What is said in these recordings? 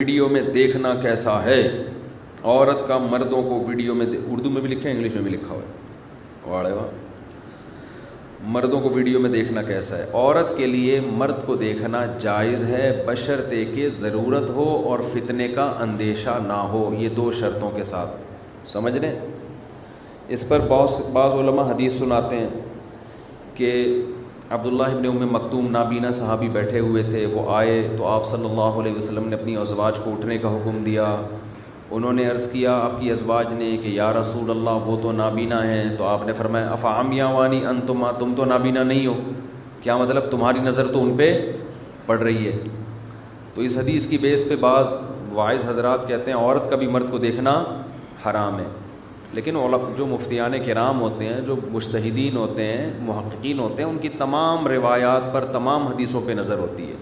Video میں دیکھنا کیسا ہے؟ عورت کا مردوں کو ویڈیو میں اردو میں بھی لکھا ہے، انگلش میں بھی لکھا ہوا ہے۔ واڑے واہ، مردوں کو ویڈیو میں دیکھنا کیسا ہے؟ عورت کے لیے مرد کو دیکھنا جائز ہے بشرطے کہ ضرورت ہو اور فتنے کا اندیشہ نہ ہو، یہ دو شرطوں کے ساتھ، سمجھ رہے ہیں؟ اس پر بعض علماء حدیث سناتے ہیں کہ عبداللہ ابن ام مکتوم نابینا صحابی بیٹھے ہوئے تھے، وہ آئے تو آپ صلی اللہ علیہ وسلم نے اپنی ازواج کو اٹھنے کا حکم دیا۔ انہوں نے عرض کیا آپ کی ازواج نے کہ یا رسول اللہ وہ تو نابینا ہیں، تو آپ نے فرمایا افعمیاوانی انتما، تم تو نابینا نہیں ہو، کیا مطلب تمہاری نظر تو ان پہ پڑ رہی ہے۔ تو اس حدیث کی بیس پہ بعض واعظ حضرات کہتے ہیں عورت کا بھی مرد کو دیکھنا حرام ہے، لیکن جو مفتیان کرام ہوتے ہیں، جو مجتہدین ہوتے ہیں، محققین ہوتے ہیں، ان کی تمام روایات پر، تمام حدیثوں پہ نظر ہوتی ہے۔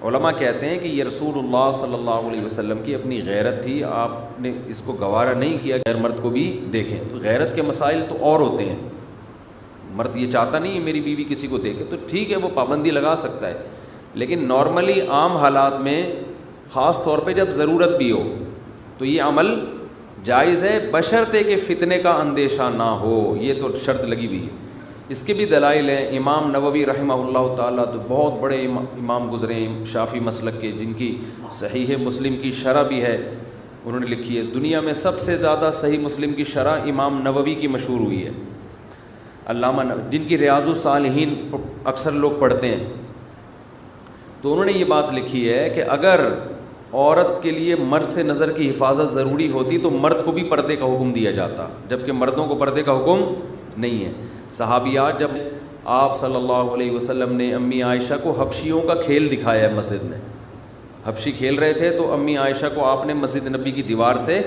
علماء کہتے ہیں کہ یہ رسول اللہ صلی اللہ علیہ وسلم کی اپنی غیرت تھی، آپ نے اس کو گوارا نہیں کیا غیر مرد کو بھی دیکھیں۔ تو غیرت کے مسائل تو اور ہوتے ہیں، مرد یہ چاہتا نہیں ہے میری بیوی کسی کو دیکھے، تو ٹھیک ہے وہ پابندی لگا سکتا ہے، لیکن نارملی عام حالات میں، خاص طور پہ جب ضرورت بھی ہو، تو یہ عمل جائز ہے بشرطے کہ فتنے کا اندیشہ نہ ہو، یہ تو شرط لگی ہوئی ہے۔ اس کے بھی دلائل ہیں۔ امام نووی رحمہ اللہ تعالیٰ تو بہت بڑے امام گزرے ہیں شافعی مسلک کے، جن کی صحیح مسلم کی شرح بھی ہے، انہوں نے لکھی ہے۔ دنیا میں سب سے زیادہ صحیح مسلم کی شرح امام نووی کی مشہور ہوئی ہے، علامہ جن کی ریاض الصالحین اکثر لوگ پڑھتے ہیں۔ تو انہوں نے یہ بات لکھی ہے کہ اگر عورت کے لیے مرد سے نظر کی حفاظت ضروری ہوتی تو مرد کو بھی پردے کا حکم دیا جاتا، جبکہ مردوں کو پردے کا حکم نہیں ہے۔ صحابیات، جب آپ صلی اللہ علیہ وسلم نے امی عائشہ کو حبشیوں کا کھیل دکھایا ہے مسجد میں، حبشی کھیل رہے تھے تو امی عائشہ کو آپ نے مسجد نبی کی دیوار سے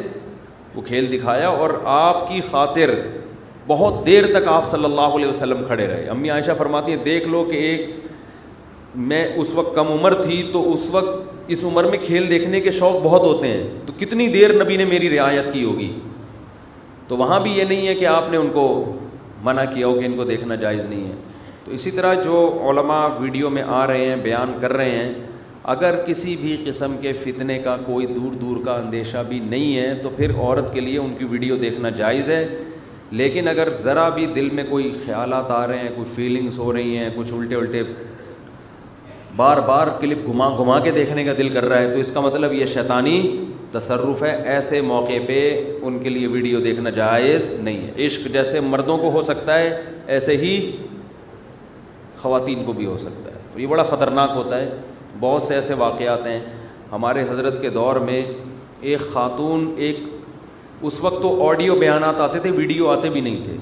وہ کھیل دکھایا، اور آپ کی خاطر بہت دیر تک آپ صلی اللہ علیہ وسلم کھڑے رہے۔ امی عائشہ فرماتی ہیں دیکھ لو کہ میں اس وقت کم عمر تھی، تو اس وقت اس عمر میں کھیل دیکھنے کے شوق بہت ہوتے ہیں، تو کتنی دیر نبی نے میری رعایت کی ہوگی۔ تو وہاں بھی یہ نہیں ہے کہ آپ نے ان کو منع کیا ہو کہ ان کو دیکھنا جائز نہیں ہے۔ تو اسی طرح جو علماء ویڈیو میں آ رہے ہیں، بیان کر رہے ہیں، اگر کسی بھی قسم کے فتنے کا کوئی دور کا اندیشہ بھی نہیں ہے تو پھر عورت کے لیے ان کی ویڈیو دیکھنا جائز ہے۔ لیکن اگر ذرا بھی دل میں کوئی خیالات آ رہے ہیں، کوئی فیلنگز ہو رہی ہیں، کچھ الٹے بار بار کلپ گھما کے دیکھنے کا دل کر رہا ہے، تو اس کا مطلب یہ شیطانی تصرف ہے۔ ایسے موقع پہ ان کے لیے ویڈیو دیکھنا جائز نہیں ہے۔ عشق جیسے مردوں کو ہو سکتا ہے، ایسے ہی خواتین کو بھی ہو سکتا ہے، اور یہ بڑا خطرناک ہوتا ہے۔ بہت سے ایسے واقعات ہیں ہمارے حضرت کے دور میں، ایک خاتون، اس وقت تو آڈیو بیانات آتے تھے، ویڈیو آتے بھی نہیں تھے،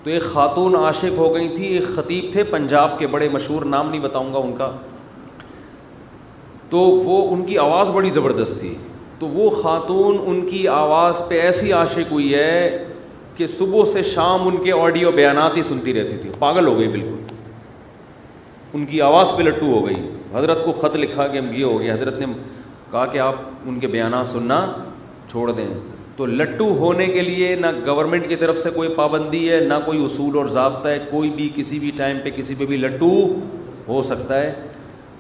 تو ایک خاتون عاشق ہو گئی تھی، ایک خطیب تھے پنجاب کے، بڑے مشہور، نام نہیں بتاؤں گا ان کا، تو وہ ان کی آواز بڑی زبردست تھی، تو وہ خاتون ان کی آواز پہ ایسی عاشق ہوئی ہے کہ صبح سے شام ان کے آڈیو بیانات ہی سنتی رہتی تھی، پاگل ہو گئی بالکل، ان کی آواز پہ لٹو ہو گئی۔ حضرت کو خط لکھا کہ یہ ہو گیا، حضرت نے کہا کہ آپ ان کے بیانات سننا چھوڑ دیں۔ تو لٹو ہونے کے لیے نہ گورنمنٹ کی طرف سے کوئی پابندی ہے، نہ کوئی اصول اور ضابطہ ہے، کوئی بھی کسی بھی ٹائم پہ کسی پہ بھی لٹو ہو سکتا ہے۔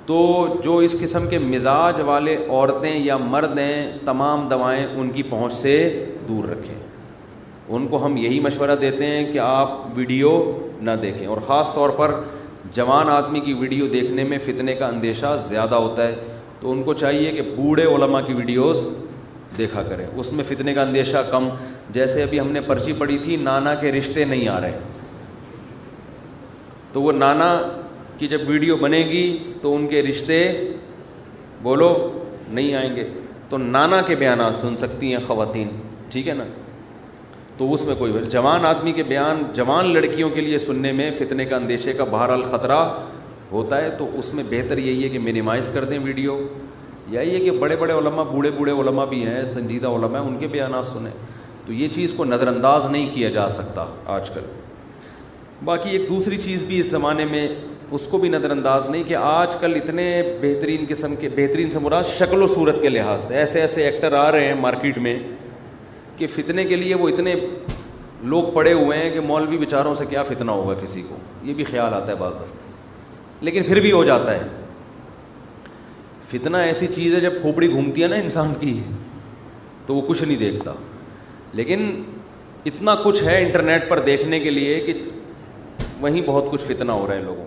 تو جو اس قسم کے مزاج والے عورتیں یا مرد ہیں، تمام دوائیں ان کی پہنچ سے دور رکھیں۔ ان کو ہم یہی مشورہ دیتے ہیں کہ آپ ویڈیو نہ دیکھیں، اور خاص طور پر جوان آدمی کی ویڈیو دیکھنے میں فتنے کا اندیشہ زیادہ ہوتا ہے، تو ان کو چاہیے کہ بوڑھے علماء کی ویڈیوز دیکھا کریں، اس میں فتنے کا اندیشہ کم۔ جیسے ابھی ہم نے پرچی پڑھی تھی، نانا کے رشتے نہیں آ رہے، تو وہ نانا کی جب ویڈیو بنے گی تو ان کے رشتے بولو نہیں آئیں گے، تو نانا کے بیانات سن سکتی ہیں خواتین، ٹھیک ہے نا؟ تو اس میں کوئی جوان آدمی کے بیان جوان لڑکیوں کے لیے سننے میں فتنے کا اندیشے کا بہرحال خطرہ ہوتا ہے، تو اس میں بہتر یہی ہے کہ منیمائز کر دیں ویڈیو، یا یہ کہ بڑے علماء، بوڑھے علماء بھی ہیں، سنجیدہ علماء ہیں، ان کے بیانات سنیں۔ تو یہ چیز کو نظر انداز نہیں کیا جا سکتا آج کل۔ باقی ایک دوسری چیز بھی اس زمانے میں اس کو بھی نظر انداز نہیں، کہ آج کل اتنے بہترین قسم کے، بہترین سے مراد شکل و صورت کے لحاظ سے ایسے ایکٹر آ رہے ہیں مارکیٹ میں کہ فتنے کے لیے وہ اتنے لوگ پڑے ہوئے ہیں کہ مولوی بیچاروں سے کیا فتنہ ہوگا کسی کو، یہ بھی خیال آتا ہے بعض دفعہ، لیکن پھر بھی ہو جاتا ہے۔ فتنہ ایسی چیز ہے جب کھوپڑی گھومتی ہے نا انسان کی تو وہ کچھ نہیں دیکھتا. لیکن اتنا کچھ ہے انٹرنیٹ پر دیکھنے کے لیے کہ وہیں بہت کچھ فتنہ ہو رہا ہے لوگوں.